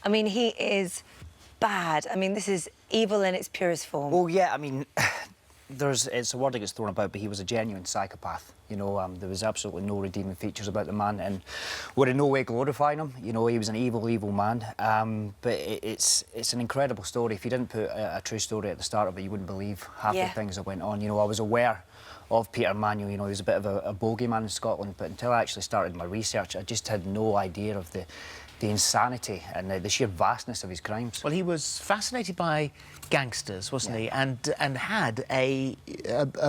I mean, he is bad. I mean, this is evil in its purest form. Well, yeah, I mean, it's a word that gets thrown about, but he was a genuine psychopath. You know, there was absolutely no redeeming features about the man, and we're in no way glorifying him. You know, he was an evil, evil man. But it's an incredible story. If you didn't put a true story at the start of it, you wouldn't believe half the things that went on. You know, I was aware of Peter Manuel. You know, he was a bit of a bogeyman in Scotland, but until I actually started my research, I just had no idea of the insanity and the sheer vastness of his crimes. Well, he was fascinated by gangsters, wasn't he? And had a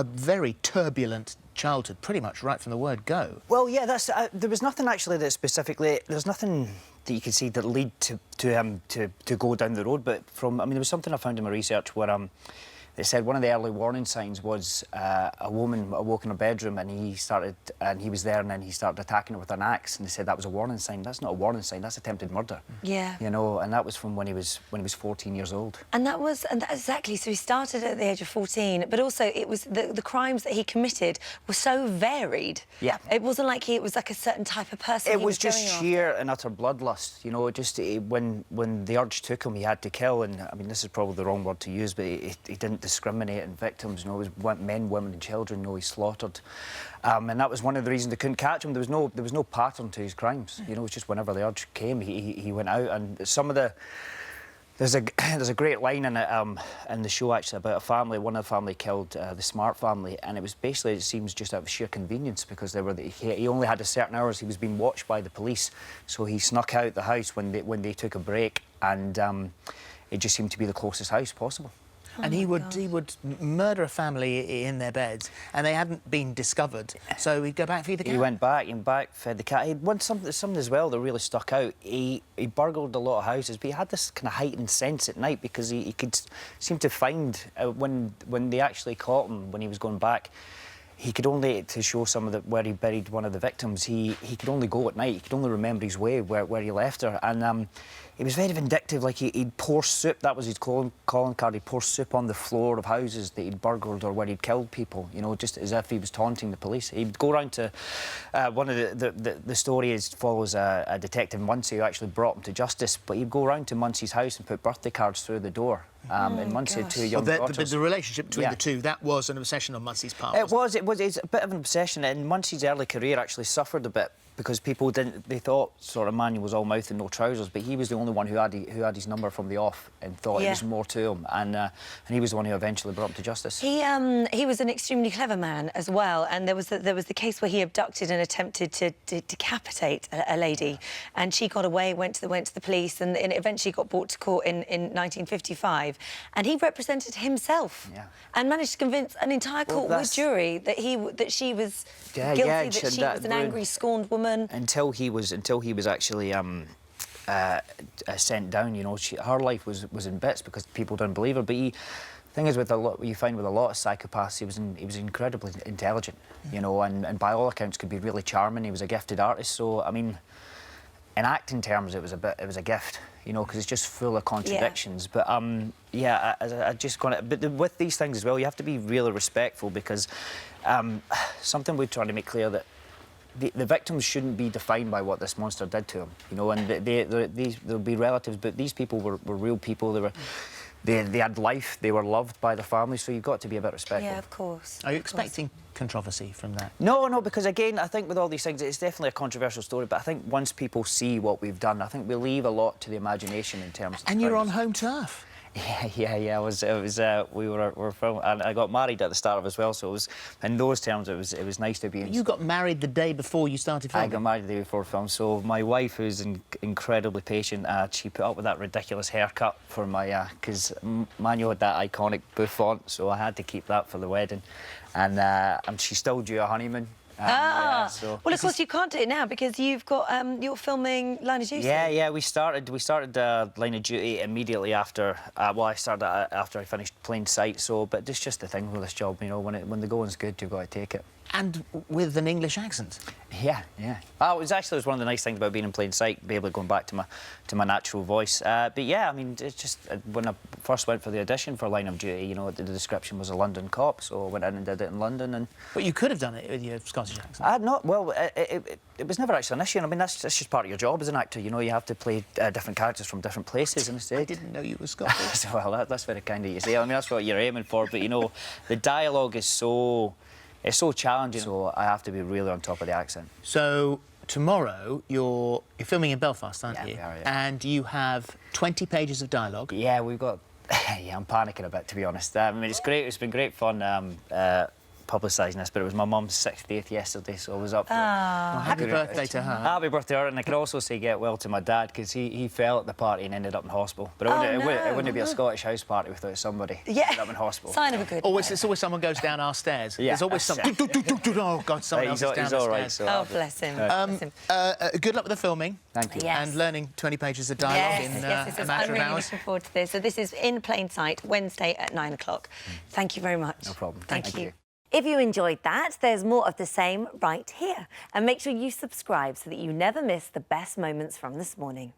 very turbulent childhood, pretty much right from the word go. Well, yeah, that's there was nothing actually that specifically. There's nothing that you could see that lead to him to go down the road. But from, I mean, there was something I found in my research where they said one of the early warning signs was a woman awoke in her bedroom and he was there and then he started attacking her with an axe, and they said that was a warning sign. That's not a warning sign, that's attempted murder. Yeah. You know, and that was from when he was 14 years old. And that exactly, so he started at the age of 14, but also it was the crimes that he committed were so varied. Yeah. It wasn't like it was like a certain type of person. It was just sheer and utter bloodlust, you know. When the urge took him, he had to kill, and I mean, this is probably the wrong word to use, but he didn't discriminate in victims. You know, it was men, women, and children. You know, he slaughtered, and that was one of the reasons they couldn't catch him. There was no pattern to his crimes. You know, it was just whenever the urge came, he went out. And some of the there's a great line in it in the show actually about a family. One of the family killed the Smart family, and it was basically, it seems, just out of sheer convenience because he only had a certain hours. He was being watched by the police, so he snuck out the house when they took a break, and it just seemed to be the closest house possible. And he would murder a family in their beds, and they hadn't been discovered. So he'd go back and feed the cat. He went back, fed the cat. He had something as well that really stuck out. He burgled a lot of houses, but he had this kind of heightened sense at night because he could seem to find when they actually caught him when he was going back. He could only, to show some of where he buried one of the victims, he could only go at night. He could only remember his way, where he left her. And he was very vindictive. Like, he'd pour soup, that was his calling card, he'd pour soup on the floor of houses that he'd burgled or where he'd killed people, you know, just as if he was taunting the police. He'd go round to, one of the story follows a detective, Muncie, who actually brought him to justice, but he'd go round to Muncie's house and put birthday cards through the door. And Muncie had two young daughters. The relationship between the two, that was an obsession on Muncie's part. It's a bit of an obsession, and Muncie's early career actually suffered a bit because people they thought sort of Manuel was all mouth and no trousers, but he was the only one who had his number from the off and thought there was more to him, and he was the one who eventually brought him to justice. He was an extremely clever man as well, and there was the case where he abducted and attempted to decapitate a lady, and she got away, went to the police, and eventually got brought to court in 1955, and he represented himself and managed to convince an entire court with jury that she was guilty, that she was an angry, scorned woman. Until he was actually sent down, you know, her life was in bits because people didn't believe her. But the thing is, you find with a lot of psychopaths, he was incredibly intelligent, you know, and by all accounts could be really charming. He was a gifted artist, so I mean, in acting terms, it was a gift, you know, because it's just full of contradictions. But yeah, but with these things as well, you have to be really respectful because something we're trying to make clear that the victims shouldn't be defined by what this monster did to them, you know, and there'll be relatives, but these people were real people. They had life, they were loved by their families, so you've got to be a bit respectful. Yeah, of course. Are you expecting controversy from that? No, because again, I think with all these things, it's definitely a controversial story, but I think once people see what we've done, I think we leave a lot to the imagination in terms of... And you're on home turf. Yeah. We were filming, and I got married at the start of it as well. So it was, in those terms, it was nice to be. You got married the day before you started filming. I got married the day before film. So my wife, who's incredibly patient, she put up with that ridiculous haircut for my because Manuel had that iconic bouffant, so I had to keep that for the wedding, and she's still due a honeymoon. Well, of course, you can't do it now because you've got you're filming Line of Duty. Yeah. We started Line of Duty immediately after. Well, I started after I finished Plain Sight. So, but it's just the thing with this job, you know, when the going's good, you've got to take it. and with an English accent. Yeah, yeah. Oh, it was one of the nice things about being in plain sight, be able to go back to my natural voice. But yeah, I mean, it's just when I first went for the audition for Line of Duty, you know, the description was a London cop, so I went in and did it in London. And But you could have done it with your Scottish accent. not well. It was never actually an issue. I mean, that's just part of your job as an actor. You know, you have to play different characters from different places in the stage. I didn't know you were Scottish. Well, that's very kind of you to say. I mean, that's what you're aiming for. But you know, the dialogue is so challenging. So I have to be really on top of the accent. So tomorrow you're filming in Belfast, aren't Yeah, you? we are, yeah. And you have 20 pages of dialogue. Yeah, we've got. Yeah, I'm panicking a bit, to be honest. I mean, it's great. It's been great fun publicising this, but it was my mum's 60th yesterday, so I was up for it. Well, happy birthday to her. Happy birthday to her, and I could also say get well to my dad, because he fell at the party and ended up in hospital. But it wouldn't be a Scottish house party without somebody ended up in hospital. Sign of a good It's always someone goes down our stairs. Yeah, There's always someone. Oh God, someone else is down He's the all right. stairs. So Oh, bless him. Bless him. Good luck with the filming. Thank you. Yes. And learning 20 pages of dialogue in yes, a matter I'm of really hours. looking forward to this. So this is In Plain Sight, Wednesday at 9 o'clock. Thank you very much. No problem. Thank you. If you enjoyed that, there's more of the same right here. And make sure you subscribe so that you never miss the best moments from this morning.